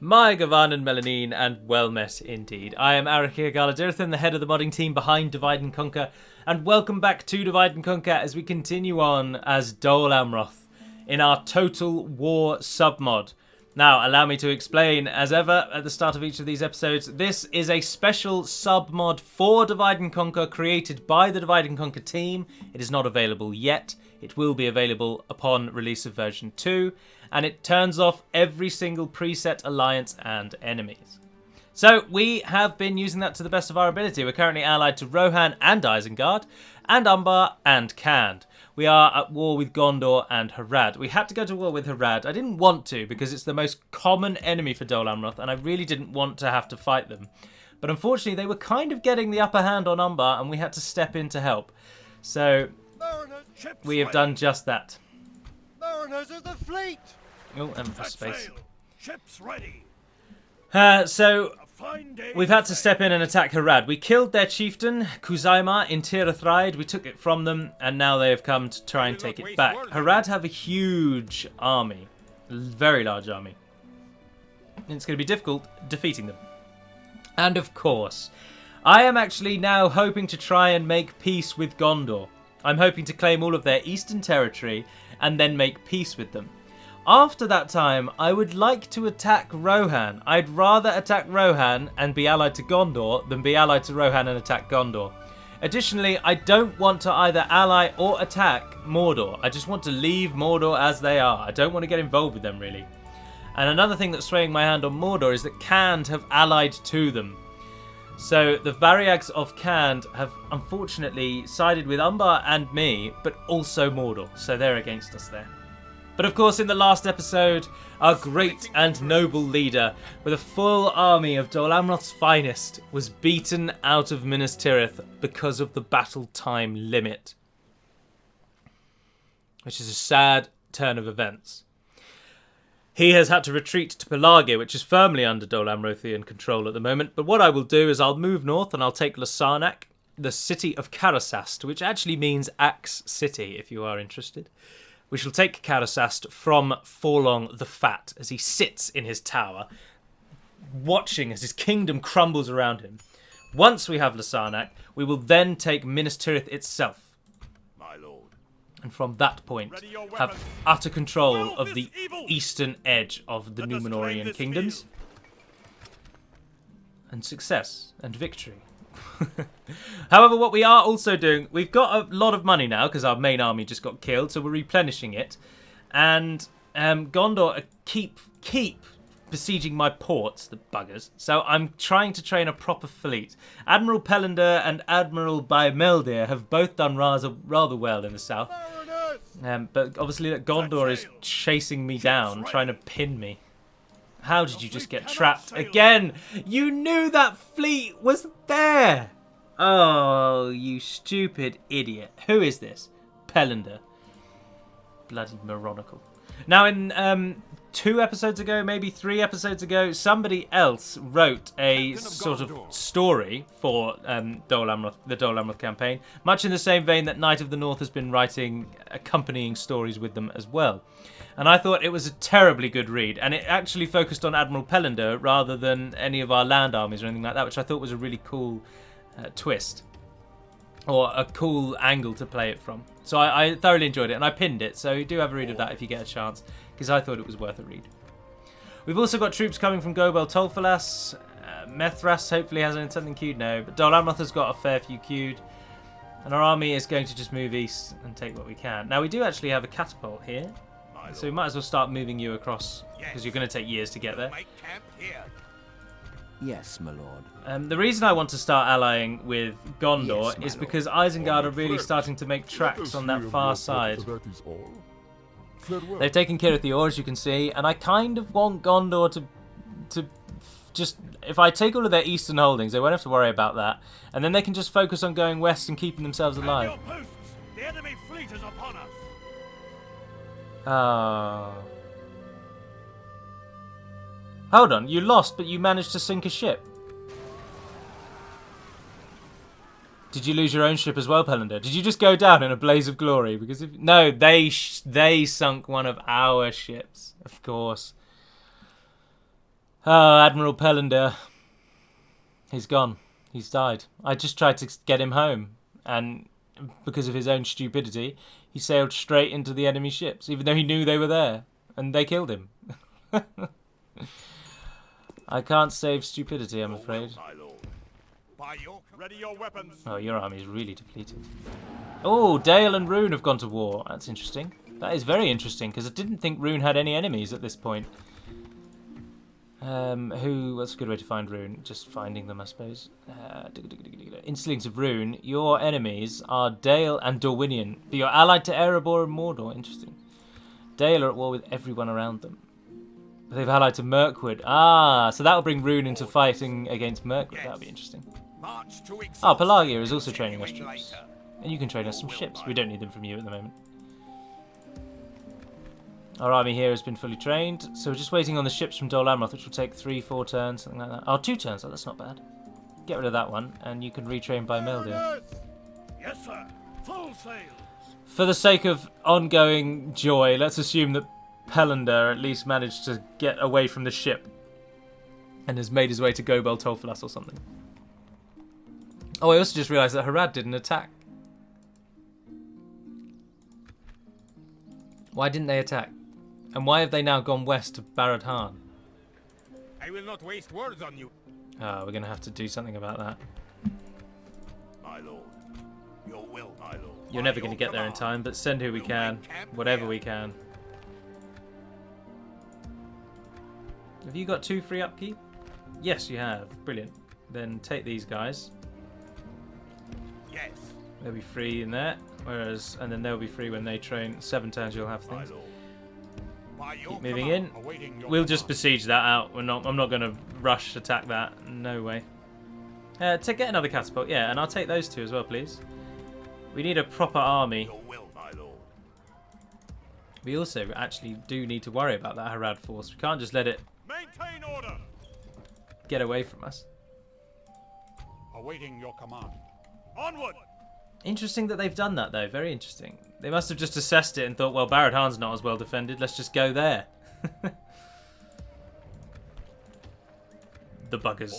My Gavan and Melanine, and well met indeed. I am Arakia Galadirthan, the head of the modding team behind Divide and Conquer, and welcome back to Divide and Conquer as we continue on as Dol Amroth in our Total War submod. Now, allow me to explain, as ever, at the start of each of these episodes, this is a special submod for Divide and Conquer created by the Divide and Conquer team. It is not available yet. It will be available upon release of version 2, and it turns off every single preset alliance and enemies. So we have been using that to the best of our ability. We're currently allied to Rohan and Isengard, and Umbar and Khand. We are at war with Gondor and Harad. We had to go to war with Harad. I didn't want to because it's the most common enemy for Dol Amroth, and I really didn't want to have to fight them. But unfortunately, they were kind of getting the upper hand on Umbar, and we had to step in to help. So we have done just that. Mariners of the fleet! Oh, and for space. Ships ready. So we've had to step in and attack Harad. We killed their chieftain, Kuzaima, in Tir Thraid. We took it from them, and now they have come to try and take it back. Harad have a huge army. A very large army. And it's going to be difficult defeating them. And of course, I am actually now hoping to try and make peace with Gondor. I'm hoping to claim all of their eastern territory and then make peace with them. After that time, I would like to attack Rohan. I'd rather attack Rohan and be allied to Gondor than be allied to Rohan and attack Gondor. Additionally, I don't want to either ally or attack Mordor. I just want to leave Mordor as they are. I don't want to get involved with them, really. And another thing that's swaying my hand on Mordor is that Khand have allied to them. So the Variags of Khand have unfortunately sided with Umbar and me, but also Mordor. So they're against us there. But of course, in the last episode, our great and noble leader, with a full army of Dol Amroth's finest, was beaten out of Minas Tirith because of the battle time limit. Which is a sad turn of events. He has had to retreat to Pelargir, which is firmly under Dol Amrothian control at the moment. But what I will do is I'll move north and I'll take Lasarnak, the city of Karasast, which actually means Axe City, if you are interested. We shall take Karasast from Forlong the Fat as he sits in his tower, watching as his kingdom crumbles around him. Once we have Lasarnak, we will then take Minas Tirith itself. My lord. And from that point, have utter control of the eastern edge of the Númenórean kingdoms. And success and victory. However, what we are also doing, we've got a lot of money now because our main army just got killed, so we're replenishing it. And Gondor keep besieging my ports, the buggers. So I'm trying to train a proper fleet. Admiral Pelander and Admiral Baimeldir have both done rather well in the south. But obviously Gondor is chasing me down, trying to pin me. How did you just get trapped again? You knew that fleet was there. Oh, you stupid idiot. Who is this? Pelander. Bloody moronical. Now, in 2 episodes ago, maybe 3 episodes ago, somebody else wrote a sort of story for the Dol Amroth campaign, much in the same vein that Knight of the North has been writing accompanying stories with them as well. And I thought it was a terribly good read, and it actually focused on Admiral Pelander rather than any of our land armies or anything like that, which I thought was a really cool twist, or a cool angle to play it from. So I thoroughly enjoyed it, and I pinned it, so do have a read of that if you get a chance, because I thought it was worth a read. We've also got troops coming from Gobel Tolfalas. Methras hopefully has something queued now, but Dol Amroth has got a fair few queued, and our army is going to just move east and take what we can. Now, we do actually have a catapult here. So we might as well start moving you across, because you're going to take years to get there. Yes, my lord. The reason I want to start allying with Gondor is because Isengard are really starting to make tracks on that far side. They've taken Cirith Ur, as you can see, and I kind of want Gondor to just... If I take all of their eastern holdings, they won't have to worry about that, and then they can just focus on going west and keeping themselves alive. The enemy fleet is upon us. Oh. Hold on, you lost, but you managed to sink a ship. Did you lose your own ship as well, Pelander? Did you just go down in a blaze of glory? Because no, they sunk one of our ships, of course. Oh, Admiral Pellender. He's gone. He's died. I just tried to get him home, and because of his own stupidity, he sailed straight into the enemy ships, even though he knew they were there, and they killed him. I can't save stupidity, I'm afraid. Ready your weapons. Oh, your army's really depleted. Oh, Dale and Rune have gone to war. That's interesting. That is very interesting, because I didn't think Rune had any enemies at this point. What's a good way to find Rune? Just finding them, I suppose. Instincts of Rune. Your enemies are Dale and Dorwinion, but you're allied to Erebor and Mordor. Interesting. Dale are at war with everyone around them. They've allied to Mirkwood. Ah, so that'll bring Rune into fighting against Mirkwood. That'll be interesting. Ah, Pelagia is also training us troops. And you can train us some ships. We don't need them from you at the moment. Our army here has been fully trained, so we're just waiting on the ships from Dol Amroth, which will take 3-4 turns, something like that. Oh, 2 turns. Oh, that's not bad. Get rid of that one, and you can retrain by Meldir. Yes, sir. Full sails. For the sake of ongoing joy, let's assume that Pellender at least managed to get away from the ship and has made his way to Gobel Tolfalas or something. Oh, I also just realised that Harad didn't attack. Why didn't they attack? And why have they now gone west to Barad-Han? I will not waste words on you. Oh, we're going to have to do something about that. My lord. Your will, my lord. You're never going to get there in time, but send who we can, whatever we can. Have you got 2 free upkeep? Yes, you have. Brilliant. Then take these guys. Yes. They'll be free in there. And then they'll be free when they train. 7 turns you'll have things. Keep moving in. We'll just besiege that out. I'm not going to rush attack that. No way. To get another catapult, yeah, and I'll take those 2 as well, please. We need a proper army. We also actually do need to worry about that Harad force. We can't just let it maintain order. Get away from us. Awaiting your command. Onward. Interesting that they've done that, though. Very interesting. They must have just assessed it and thought, well, Barad-Han's not as well defended. Let's just go there. The buggers.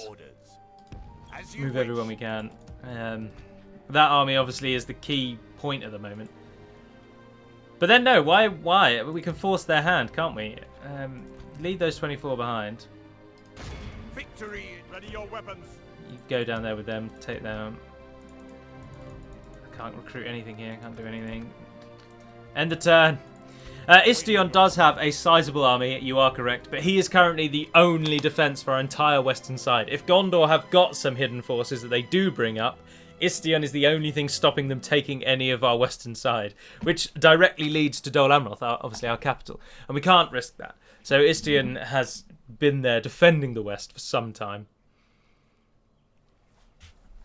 Move everyone we can. That army, obviously, is the key point at the moment. But then, no, why? We can force their hand, can't we? Leave those 24 behind. Victory! Ready your weapons. You go down there with them, take them. Can't recruit anything here, can't do anything. End the turn. Istion does have a sizable army, you are correct, but he is currently the only defence for our entire western side. If Gondor have got some hidden forces that they do bring up, Istion is the only thing stopping them taking any of our western side, which directly leads to Dol Amroth, obviously our capital, and we can't risk that. So Istion has been there defending the west for some time,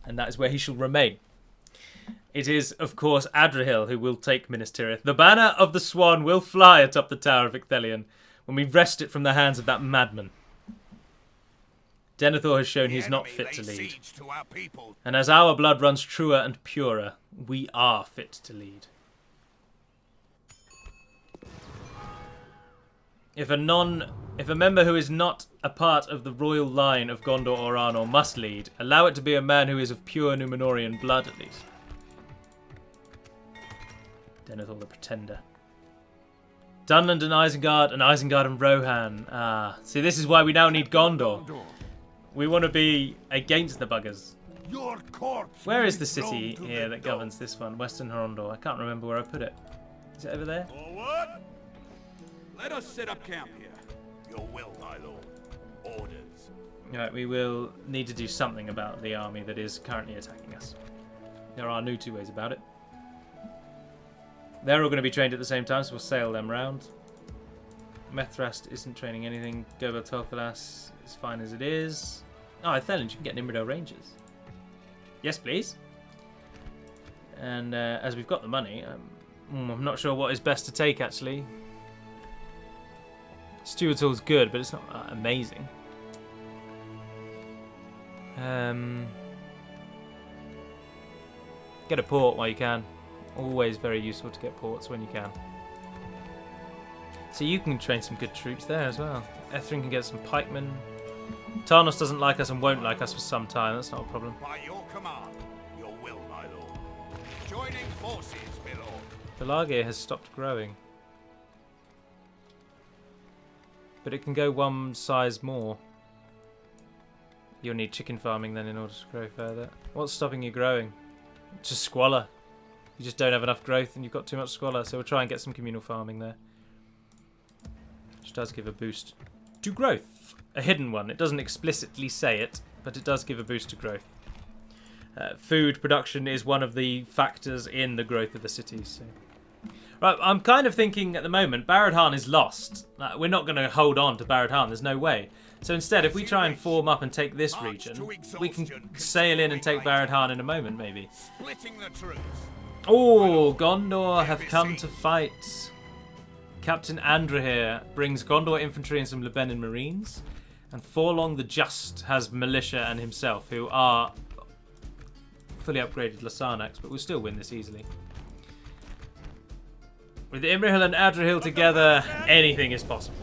and that is where he shall remain. It is, of course, Adrahil who will take Minas Tirith. The banner of the Swan will fly atop the Tower of Icthelion when we wrest it from the hands of that madman. Denethor has shown he is not fit to lead. And as our blood runs truer and purer, we are fit to lead. If a member who is not a part of the royal line of Gondor or Arnor must lead, allow it to be a man who is of pure Númenórean blood at least. Denethor the Pretender. Dunland and Isengard and Rohan. Ah, see, this is why we now need Gondor. We want to be against the buggers. Your corpse. Where is the city here that governs this one? Western Horondor. I can't remember where I put it. Is it over there? Forward. Let us set up camp here. Your will, my lord. Orders. Right, we will need to do something about the army that is currently attacking us. There are no 2 ways about it. They're all going to be trained at the same time, so we'll sail them round. Methrast isn't training anything. Gobel Tolfalas is fine as it is. Oh, Ithelian, you can get Nimrodel Rangers. Yes, please. And as we've got the money, I'm not sure what is best to take, actually. Stewart's Hall's good, but it's not amazing. Get a port while you can. Always very useful to get ports when you can. So you can train some good troops there as well. Ethrin can get some pikemen. Tarnos doesn't like us and won't like us for some time. That's not a problem. By your command, your will, my lord. Joining forces, my lord. Belagir has stopped growing. But it can go one size more. You'll need chicken farming then in order to grow further. What's stopping you growing? Just squalor. You just don't have enough growth and you've got too much squalor. So we'll try and get some communal farming there. Which does give a boost to growth. A hidden one. It doesn't explicitly say it, but it does give a boost to growth. Food production is one of the factors in the growth of the cities. So. Right, I'm kind of thinking at the moment, Barad-Han is lost. We're not going to hold on to Barad-Han, there's no way. So instead, if we try and form up and take this region, we can sail in and take Barad-Han in a moment, maybe. Oh, Gondor have come to fight. Captain Andrahir brings Gondor infantry and some Lebanon marines. And Forlong the Just has militia and himself, who are fully upgraded Lasarnax, but we'll still win this easily. With Imrahil and Adrahil together, anything is possible.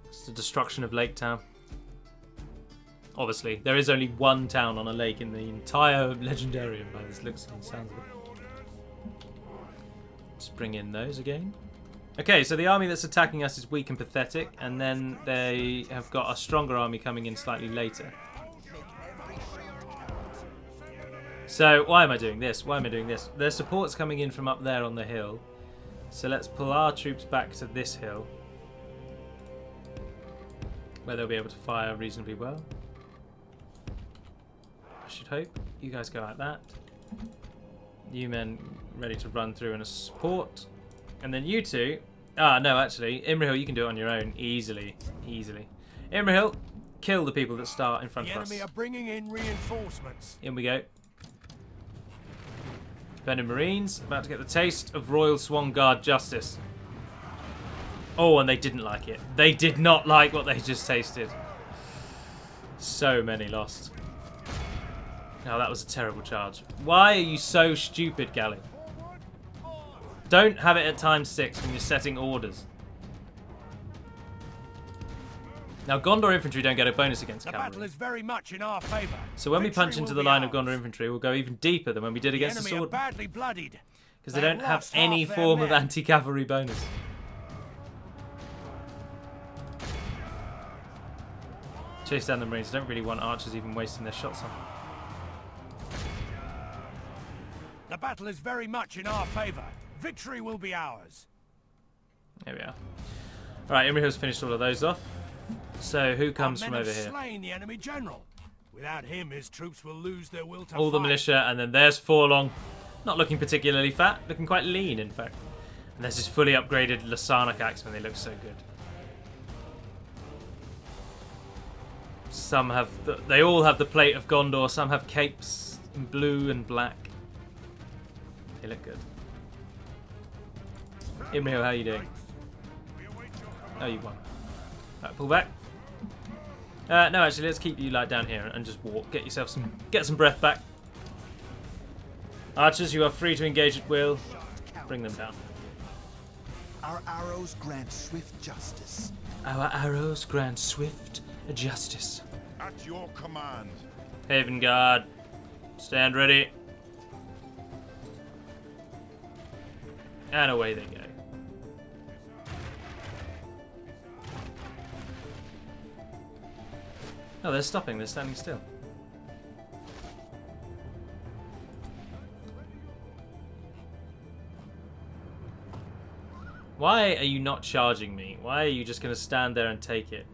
It's the destruction of Lake Town. Obviously, there is only one town on a lake in the entire Legendarium by this looks and sounds of it. Let's bring in those again. Okay, so the army that's attacking us is weak and pathetic, and then they have got a stronger army coming in slightly later. So, why am I doing this? Why am I doing this? There's support's coming in from up there on the hill. So let's pull our troops back to this hill, where they'll be able to fire reasonably well. I should hope. You guys go like that. You men ready to run through and a support. And then you two... Ah, no, actually. Imrahil, you can do it on your own. Easily. Easily. Imrahil, kill the people that start in front of us. The enemy are bringing in reinforcements. In we go. Lebanon Marines, about to get the taste of Royal Swan Guard justice. Oh, and they didn't like it. They did not like what they just tasted. So many lost. Oh, that was a terrible charge. Why are you so stupid, Galley? Don't have it at ×6 when you're setting orders. Now, Gondor infantry don't get a bonus against cavalry. The battle is very much in our favor. So when we punch into the line of Gondor infantry, we'll go even deeper than when we did against the sword. Badly bloodied. Because they don't have any form of anti-cavalry bonus. Chase down the Marines. I don't really want archers even wasting their shots on them. The battle is very much in our favor. Victory will be ours. There we are. Alright, Imrahil's finished all of those off. So who comes from over here? Slain the enemy general. Without him, his troops will lose their will to all the militia, and then there's Forlong. Not looking particularly fat, looking quite lean, in fact. And there's this fully upgraded Lasarnac axeman. They look so good. Some have, they all have the plate of Gondor. Some have capes in blue and black. They look good. Imrahil, how are you doing? Oh, you won. Right, pull back. No, actually, let's keep you like down here and just walk. Get yourself get some breath back. Archers, you are free to engage at will. Bring them down. Our arrows grant swift justice. Our arrows grant swift justice. At your command. Haven Guard, stand ready. And away they go. Oh, they're stopping. They're standing still. Why are you not charging me? Why are you just going to stand there and take it?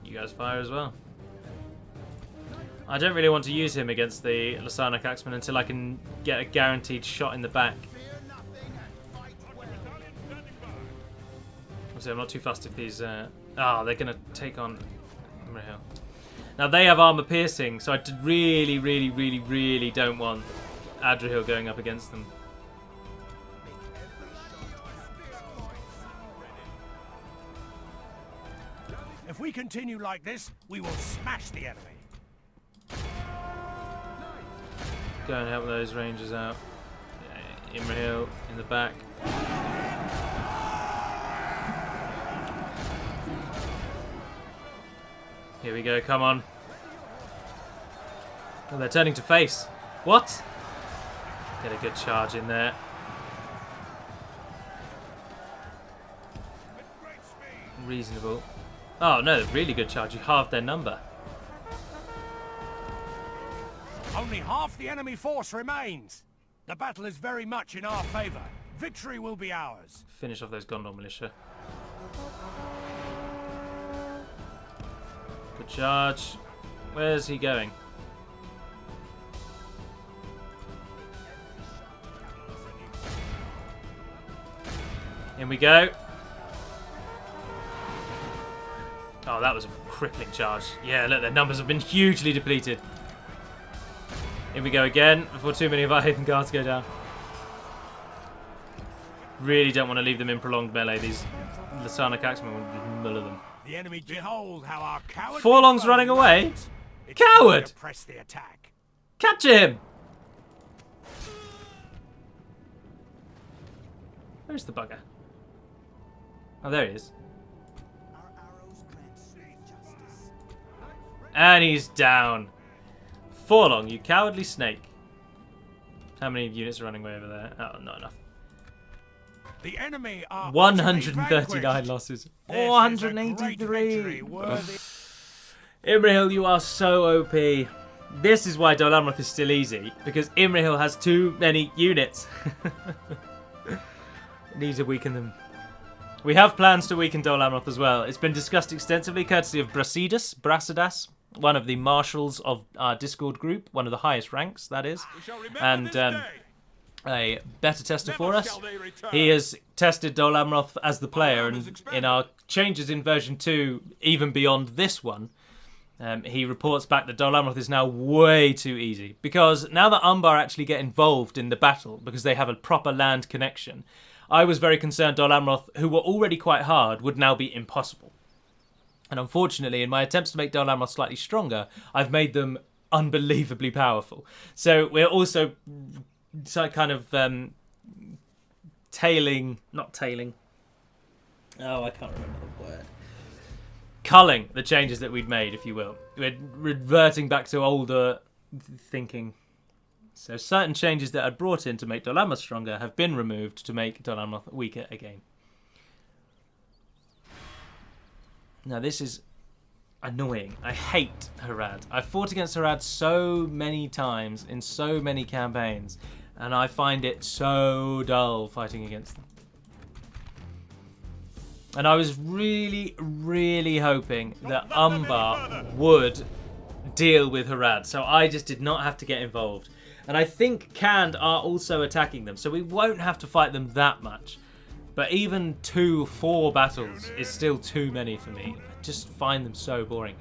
You guys fire as well. I don't really want to use him against the Lasarnac Axeman until I can get a guaranteed shot in the back. Obviously, I'm not too fussed if these... they're going to take on Imrahil. Now, they have armor piercing, so I really, really, really, really don't want Adrahil going up against them. If we continue like this, we will smash the enemy. Go and help those rangers out. Yeah, Imrahil in the back. Here we go, come on. Oh, they're turning to face. What? Get a good charge in there. Reasonable. Oh no, really good charge. You halved their number. Only half the enemy force remains. The battle is very much in our favor. Victory will be ours. Finish off those Gondor militia. Good charge. Where's he going? In we go. Oh, that was a crippling charge. Yeah, look, their numbers have been hugely depleted. Here we go again, before too many of our Haven Guards go down. Really don't want to leave them in prolonged melee. These Lasana Caxmen will muller them. The enemy, behold how our coward. Forlong's running away. Coward! Press the attack. Capture him! Where's the bugger? Oh, there he is. And he's down. Forlong, you cowardly snake. How many units are running away over there? Oh, not enough. The enemy are 139 losses. 483. Imrahil, you are so OP. This is why Dol Amroth is still easy, because Imrahil has too many units. Need to weaken them. We have plans to weaken Dol Amroth as well. It's been discussed extensively, courtesy of Brasidas, one of the marshals of our Discord group, one of the highest ranks, that is, and a beta tester for us. He has tested Dol Amroth as the player, and in our changes in version 2, even beyond this one, he reports back that Dol Amroth is now way too easy, because now that Umbar actually get involved in the battle, because they have a proper land connection, I was very concerned Dol Amroth, who were already quite hard, would now be impossible. And unfortunately, in my attempts to make Dol Amroth slightly stronger, I've made them unbelievably powerful. So we're also kind of not tailing. Oh, I can't remember the word. Culling the changes that we'd made, if you will. We're reverting back to older thinking. So certain changes that I'd brought in to make Dol Amroth stronger have been removed to make Dol Amroth weaker again. Now this is annoying. I hate Harad. I've fought against Harad so many times in so many campaigns, and I find it so dull fighting against them. And I was really, really hoping that Umbar would deal with Harad, so I just did not have to get involved. And I think Khand are also attacking them, so we won't have to fight them that much. But even 4 battles is still too many for me. I just find them so boring.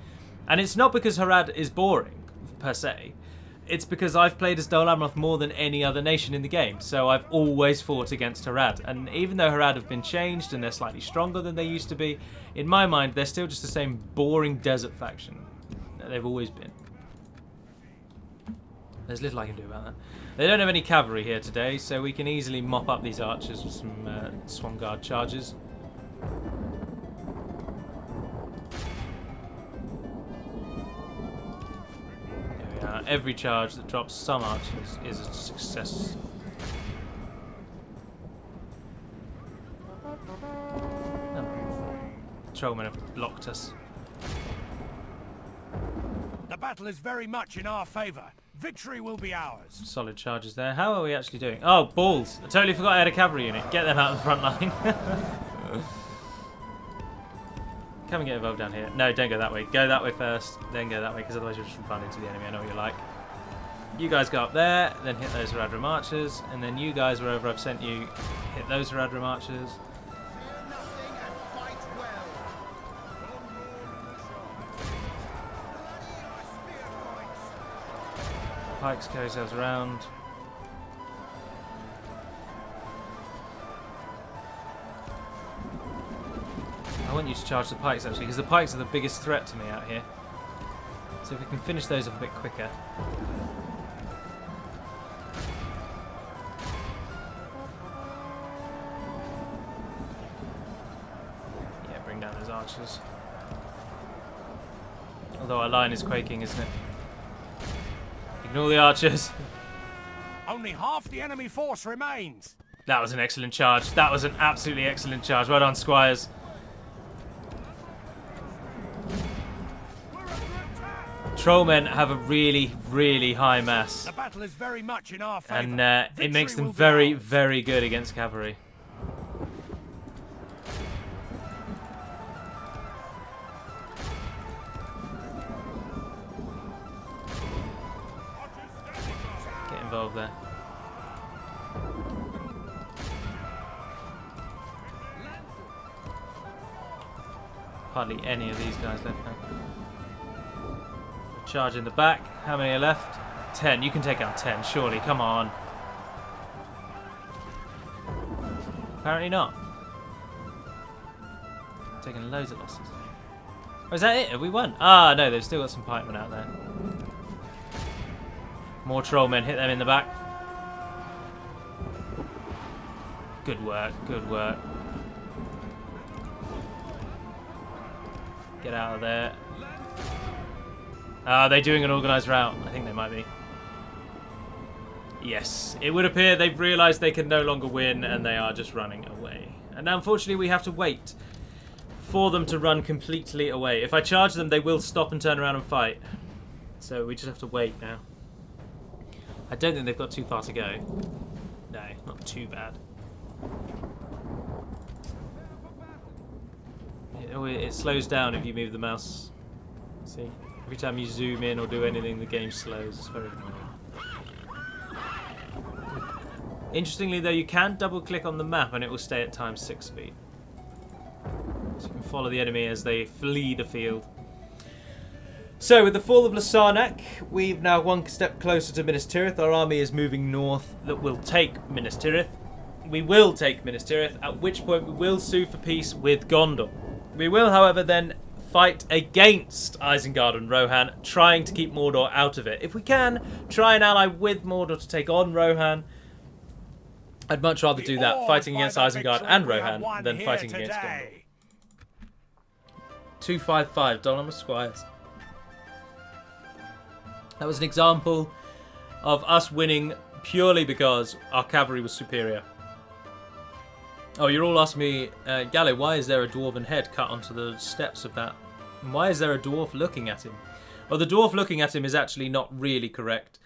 And it's not because Harad is boring, per se. It's because I've played as Dol Amroth more than any other nation in the game, so I've always fought against Harad. And even though Harad have been changed and they're slightly stronger than they used to be, in my mind, they're still just the same boring desert faction that they've always been. There's little I can do about that. They don't have any cavalry here today, so we can easily mop up these archers with some Swanguard charges. There we are. Every charge that drops some archers is a success. Oh. Trollmen have blocked us. The battle is very much in our favour. Victory will be ours. Solid charges there. How are we actually doing? Oh, balls. I totally forgot I had a cavalry unit. Get them out of the front line. Come and get involved down here. No, don't go that way. Go that way first, then go that way, because otherwise you'll just run into the enemy. I know what you're like. You guys go up there, then hit those Haradrim archers, and then you guys, wherever I've sent you, hit those Haradrim archers. Pikes carry yourselves around. I want want you to charge the pikes, actually, because the pikes are the biggest threat to me out here. So if we can finish those off a bit quicker. Yeah, bring down those archers. Although our line is quaking, isn't it? Ignore the archers. Only half the enemy force remains. That was an excellent charge. That was an absolutely excellent charge. Well done, squires. Trollmen have a really, really high mass. The battle is very much in our favor. And it makes them Victory very, will be ours. very good against cavalry. Get involved there. Hardly any of these guys left now. Charge in the back. How many are left? 10. You can take out 10, surely. Come on. Apparently not. Taking loads of losses. Oh, is that it? Have we won? Ah, no, they've still got some pikemen out there. More trollmen. Hit them in the back. Good work. Good work. Get out of there. Are they doing an organised rout? I think they might be. Yes. It would appear they've realised they can no longer win and they are just running away. And now, unfortunately, we have to wait for them to run completely away. If I charge them, they will stop and turn around and fight. So we just have to wait now. I don't think they've got too far to go. No, not too bad. It slows down if you move the mouse. See? Every time you zoom in or do anything, the game slows. It's very annoying. Interestingly, though, you can double-click on the map and it will stay at ×6 speed. So you can follow the enemy as they flee the field. So, with the fall of Lasarnak, we've now one step closer to Minas Tirith. Our army is moving north that will take Minas Tirith. We will take Minas Tirith, at which point we will sue for peace with Gondor. We will, however, then fight against Isengard and Rohan, trying to keep Mordor out of it. If we can, try and ally with Mordor to take on Rohan. I'd much rather do that, fighting against Isengard and Rohan, than fighting against Gondor. 255, Dol Amroth Squires. That was an example of us winning purely because our cavalry was superior. Oh, you're all asking me, Gallo, why is there a dwarven head cut onto the steps of that? And why is there a dwarf looking at him? Well, the dwarf looking at him is actually not really correct.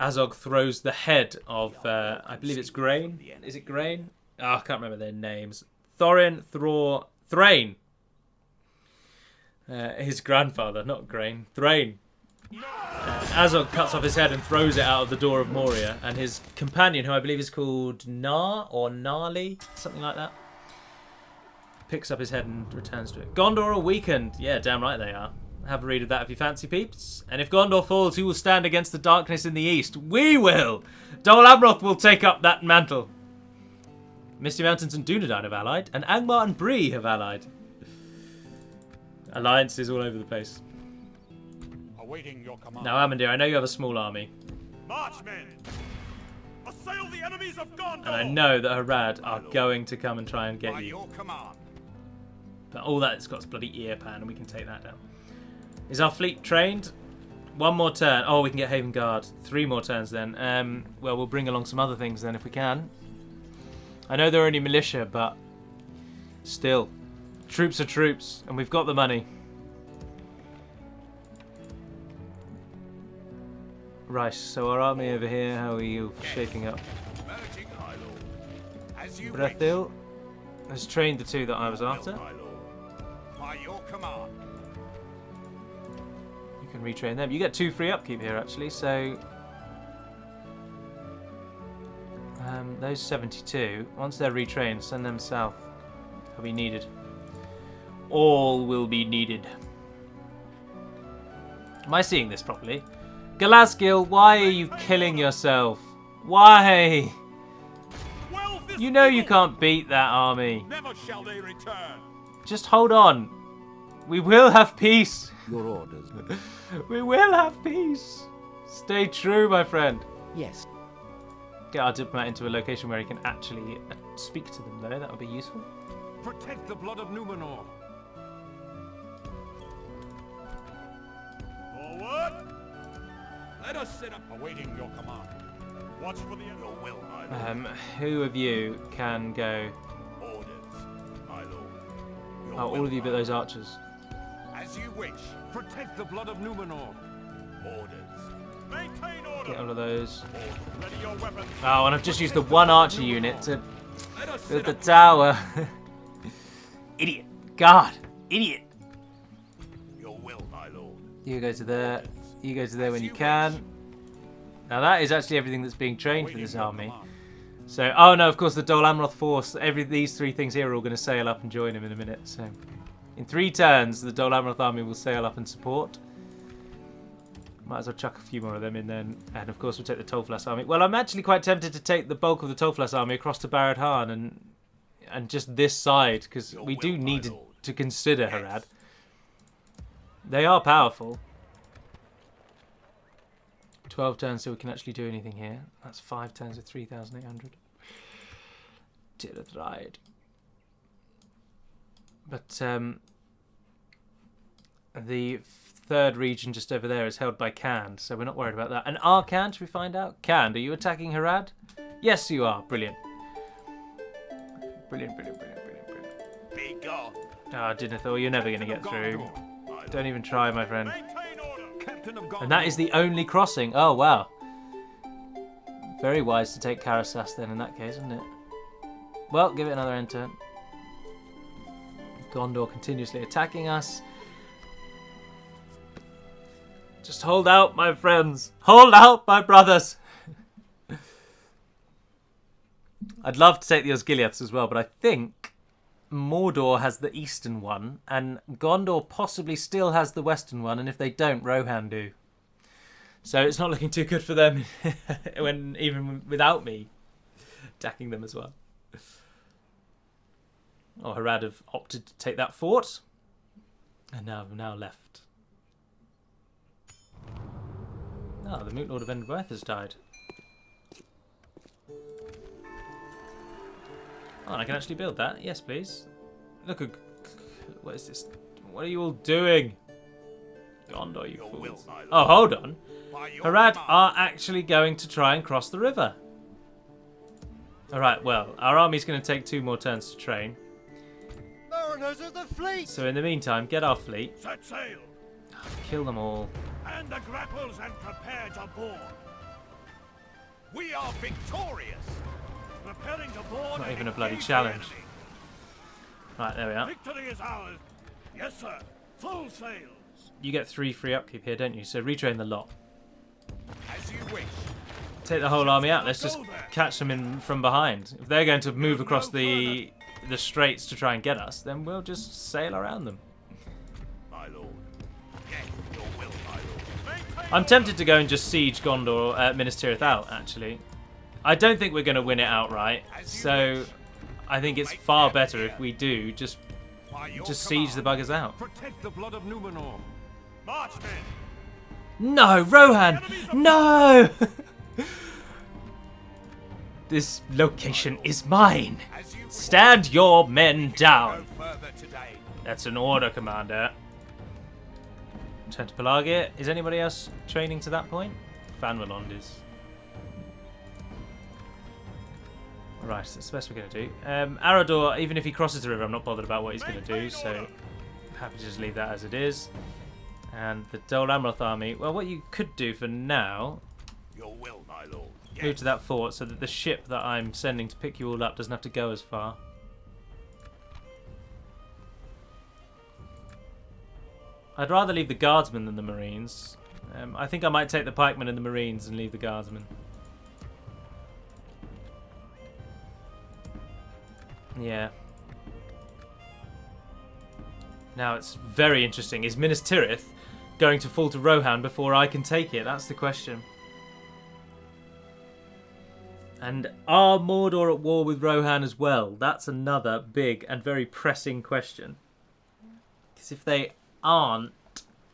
Azog throws the head of, I believe it's Grain. Is it Grain? Oh, I can't remember their names. Thorin, Thrain. His grandfather, not Grain. Thrain. Azog cuts off his head and throws it out of the door of Moria, and his companion, who I believe is called Nar or Gnarly, something like that, picks up his head and returns to it. Gondor are weakened. Yeah, damn right they are. Have a read of that if you fancy, peeps. And if Gondor falls, who will stand against the darkness in the east? We will! Dol Amroth will take up that mantle. Misty Mountains and Dunedain have allied, and Angmar and Bree have allied. Alliances all over the place. Awaiting your command. Now, Amandir, I know you have a small army. Marchmen! Assail the enemies of Gondor! And I know that Harad are going to come and try and get By you. your command. But all that's got is bloody ear pan, and we can take that down. Is our fleet trained? One more turn. Oh, we can get Haven Guard. 3 more turns then. Well, we'll bring along some other things then if we can. I know they're only militia, but still. Troops are troops, and we've got the money. Right, so our army over here, how are you shaping up? Merging, my lord. As you Brethil has trained the 2 that I was after. my lord. By your command. You can retrain them. You get 2 free upkeep here, actually, so... those 72, once they're retrained, send them south. They'll be needed. All will be needed. Am I seeing this properly? Galazgil, why are you killing yourself? Why? Well, this You know you people, can't beat that army. Never shall they return. Just hold on. We will have peace. Your orders. We will have peace. Stay true, my friend. Yes. Get our diplomat into a location where he can actually speak to them, though. That would be useful. Protect the blood of Numenor. Forward! Let us set up. Awaiting your command. Watch for the Your will, my lord. Who of you can go? Orders, my lord. Your Oh, all will, of you but my those archers. As you wish. Protect the blood of Numenor. lord. Orders. Maintain order. Get all of those. Ready your weapons. Oh, and I've just used the one archer unit to Let us build set the up. tower. Idiot. God. Idiot. Your will, my lord. You go to there. You go to there when you can. Now that is actually everything that's being trained for this army. So, oh no, of course the Dol Amroth force, these three things here are all going to sail up and join him in a minute. So, in 3 turns, the Dol Amroth army will sail up and support. Might as well chuck a few more of them in then. And of course we'll take the Tolflas army. Well, I'm actually quite tempted to take the bulk of the Tolflas army across to Barad Han and just this side, because we do need to consider Harad. They are powerful. 12 turns so we can actually do anything here. That's 5 turns with 3,800. Till it ride. But the third region just over there is held by Khand, so we're not worried about that. And are Khand, should we find out? Khand, are you attacking Harad? Yes, you are. Brilliant. Brilliant, brilliant, brilliant, brilliant, brilliant. Be gone. Ah, Dinethor, you're never going to get through. My Don't even try, my friend. Maintain order. Captain of Gondor. And that is the only crossing. Oh, wow. Very wise to take Karasas then in that case, isn't it? Well, give it another end turn. Gondor continuously attacking us. Just hold out, my friends. Hold out, my brothers. I'd love to take the Osgiliaths as well, but I think Mordor has the eastern one, and Gondor possibly still has the western one, and if they don't, Rohan do. So it's not looking too good for them, even without me attacking them as well. Oh, Harad have opted to take that fort, and now left. Oh, the Moot Lord of Endworth has died. Oh, and I can actually build that. Yes, please. Look, what is this? What are you all doing? Gondor, you fools. Oh, hold on. Harad are actually going to try and cross the river. Alright, well, our army's going to take 2 more turns to train. Mariners of the fleet! So in the meantime, get our fleet. Set sail. Kill them all. And the grapples and prepare to board. We are victorious. Preparing to board. Not even and a bloody engage the challenge. enemy. Right, there we are. Victory is ours. Yes, sir. Full sails. You get 3 free upkeep here, don't you? So retrain the lot. As you wish. Take the whole army out. Let's just catch them in from behind. If they're going to move across the straits to try and get us, then we'll just sail around them. My lord. Yes, your will, my lord. I'm tempted to go and just siege Gondor, Minas Tirith out, actually. I don't think we're going to win it outright, so I think it's far better if we do just siege the buggers out. Protect the blood of Numenor. March, men. No, Rohan! No! This location is mine. Stand your men down. That's an order, Commander. Turn to Pelagia. Is anybody else training to that point? Fanwalond is. Right, that's the best we're going to do. Arador, even if he crosses the river, I'm not bothered about what he's going to do, so I'm happy to just leave that as it is. And the Dol Amroth army, well, what you could do for now, Your will, my lord. move to that fort so that the ship that I'm sending to pick you all up doesn't have to go as far. I'd rather leave the guardsmen than the marines. I think I might take the pikemen and the marines and leave the guardsmen. Yeah. Now it's very interesting. Is Minas Tirith going to fall to Rohan before I can take it? That's the question. And are Mordor at war with Rohan as well? That's another big and very pressing question. Because if they aren't,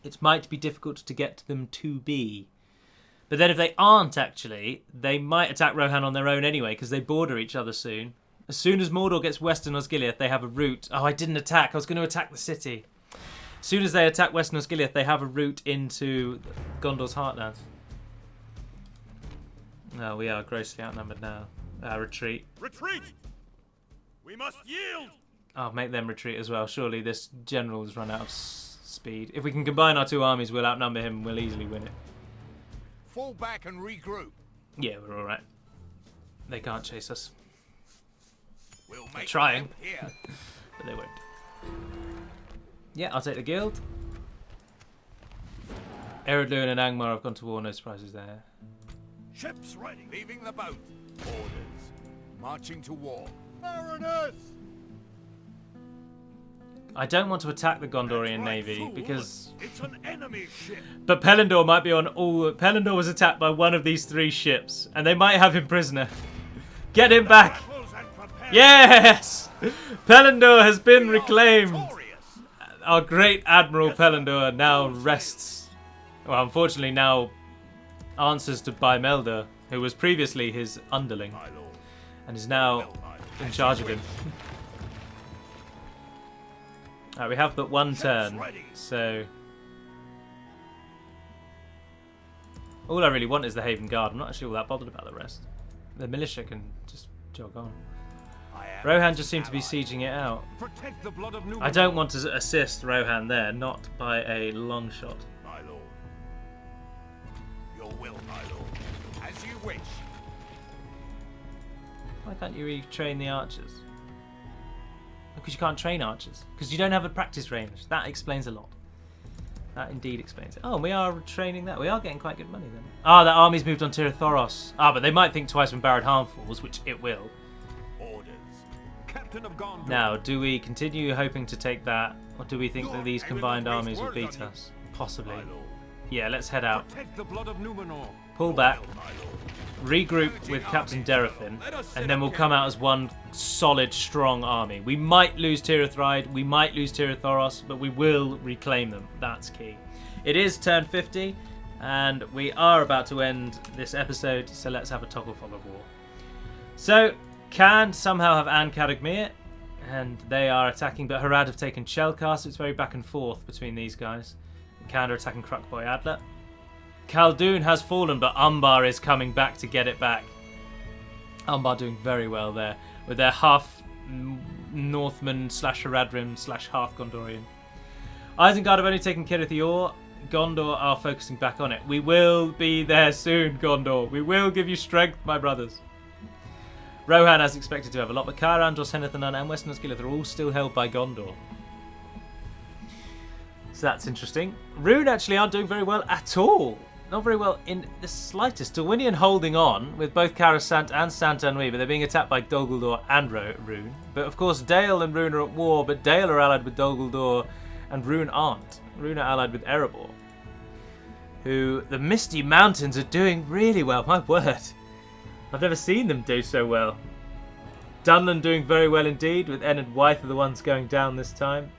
it might be difficult to get them to be. But then if they aren't actually, they might attack Rohan on their own anyway, because they border each other soon. As soon as Mordor gets Western Osgiliath, they have a route. Oh, I didn't attack. I was going to attack the city. As soon as they attack Western Osgiliath, they have a route into Gondor's Heartlands. No, we are grossly outnumbered now. Retreat. Retreat! We must yield! I'll make them retreat as well. Surely this general has run out of speed. If we can combine our two armies, we'll outnumber him and we'll easily win it. Fall back and regroup. Yeah, we're alright. They can't chase us. We'll They're make trying, here. but they won't. Yeah, I'll take the guild. Eredluin and Angmar have gone to war, no surprises there. Ships ready. Leaving the boat. Orders. Marching to war. Mariners! I don't want to attack the Gondorian navy because... It's an enemy ship. But Pelennor might be on all... Pelennor was attacked by one of these 3 ships, and they might have him prisoner. Get him back! Yes! Pelennor has been reclaimed! Our great Admiral Pelennor now rests. Well, unfortunately now answers to Bymelder, who was previously his underling, and is now in charge of him. Alright, we have but one turn, so... All I really want is the Haven Guard. I'm not actually all that bothered about the rest. The militia can just jog on. Rohan just seemed to be sieging it out. I don't want to assist Rohan there, not by a long shot. My lord. Your will, my lord. As you wish. Why can't you retrain the archers? Because you can't train archers. Because you don't have a practice range. That explains a lot. That indeed explains it. Oh, we are training that. We are getting quite good money then. Ah, that army's moved on Tirith-Thoros. Ah, but they might think twice when Barad Harm falls, which it will. Orders. Captain of Gondor. Now, do we continue hoping to take that, or do we think that these combined armies will beat us? Possibly. Yeah, let's head out. Protect the blood of Numenor. Pull back. Regroup with Captain Derafin, and then we'll come out as one solid, strong army. We might lose Tirith-Ride, we might lose Tirith-Thoros, but we will reclaim them. That's key. It is turn 50, and we are about to end this episode, so let's have a toggle fog of war. So, Can somehow have An Kadagmir, and they are attacking, but Harad have taken Shelkar, so it's very back and forth between these guys. Can are attacking Krukboy Adler. Khaldun has fallen, but Umbar is coming back to get it back. Umbar doing very well there, with their half Northman / Haradrim / half Gondorian. Isengard have only taken Kirith Yor. Gondor are focusing back on it. We will be there soon, Gondor. We will give you strength, my brothers. Rohan, as expected, to have a lot, but Kairan, Dros-Henethanan and Western Osgiliath are all still held by Gondor. So that's interesting. Rune actually aren't doing very well at all. Not very well in the slightest. Dorwinion holding on with both Karasant and Sant-Anui, but they're being attacked by Dol Guldur and Rune. But of course Dale and Rune are at war, but Dale are allied with Dol Guldur and Rune aren't. Rune are allied with Erebor, who the Misty Mountains are doing really well. My word. I've never seen them do so well. Dunland doing very well indeed, with Enid Wythe are the ones going down this time.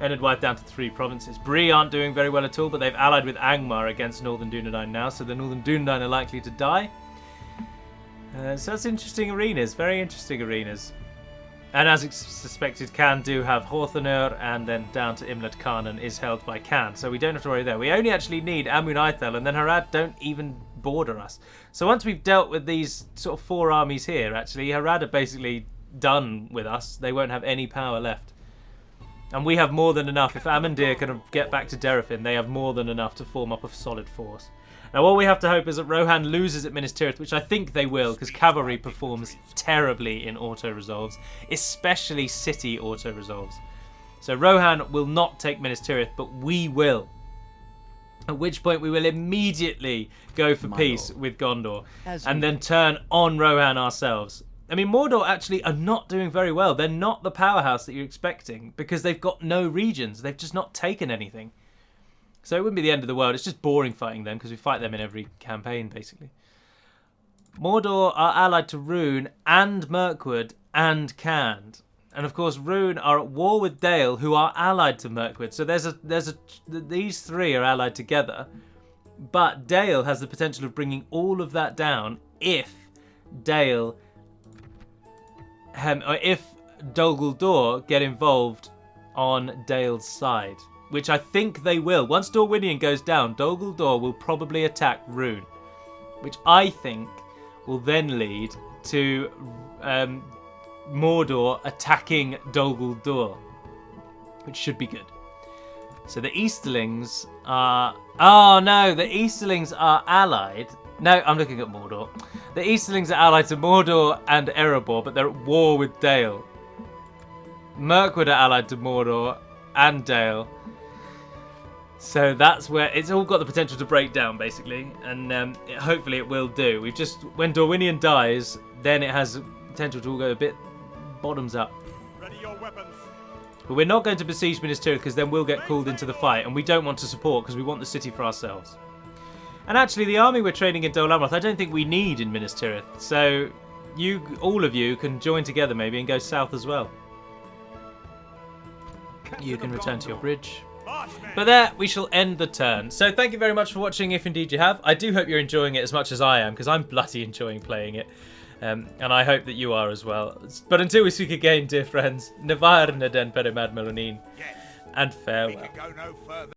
Enid Wythe down to 3 provinces. Bree aren't doing very well at all, but they've allied with Angmar against Northern Dunedain now, so the Northern Dunedain are likely to die. So that's interesting arenas, very interesting arenas. And as suspected, Can do have Horthanur, and then down to Imlad Khan is held by Can, so we don't have to worry there. We only actually need Amun Ithel, and then Harad don't even border us. So once we've dealt with these sort of 4 armies here, actually, Harad are basically done with us. They won't have any power left. And we have more than enough. If Amandir can get back to Derafin, they have more than enough to form up a solid force. Now, all we have to hope is that Rohan loses at Minas Tirith, which I think they will, because cavalry performs terribly in auto-resolves, especially city auto-resolves. So Rohan will not take Minas Tirith, but we will. At which point we will immediately go for peace with Gondor, and then turn on Rohan ourselves. I mean, Mordor actually are not doing very well. They're not the powerhouse that you're expecting, because they've got no regions. They've just not taken anything. So it wouldn't be the end of the world. It's just boring fighting them, because we fight them in every campaign, basically. Mordor are allied to Rune and Mirkwood and Khand. and of course Rune are at war with Dale, who are allied to Mirkwood. So these three are allied together, but Dale has the potential of bringing all of that down if Dale, or if Dol Guldur get involved on Dale's side, which I think they will. Once Dorwinion goes down, Dol Guldur will probably attack Rune, which I think will then lead to Mordor attacking Dol Guldur, which should be good. So the Easterlings are... Oh no, the Easterlings are allied. No, I'm looking at Mordor. The Easterlings are allied to Mordor and Erebor, but they're at war with Dale. Mirkwood are allied to Mordor and Dale. So that's where it's all got the potential to break down, basically, and hopefully it will do. When Dorwinion dies, then it has potential to all go a bit bottoms up. Ready your weapons. But we're not going to besiege Minas Tirith because then we'll get called into the fight, and we don't want to support because we want the city for ourselves. And actually, the army we're training in Dol Amroth, I don't think we need in Minas Tirith. So all of you can join together maybe and go south as well. You can return to your bridge. But there, we shall end the turn. So thank you very much for watching, if indeed you have. I do hope you're enjoying it as much as I am, because I'm bloody enjoying playing it. And I hope that you are as well. But until we speak again, dear friends, Navar na den Perimad Melonin, and farewell.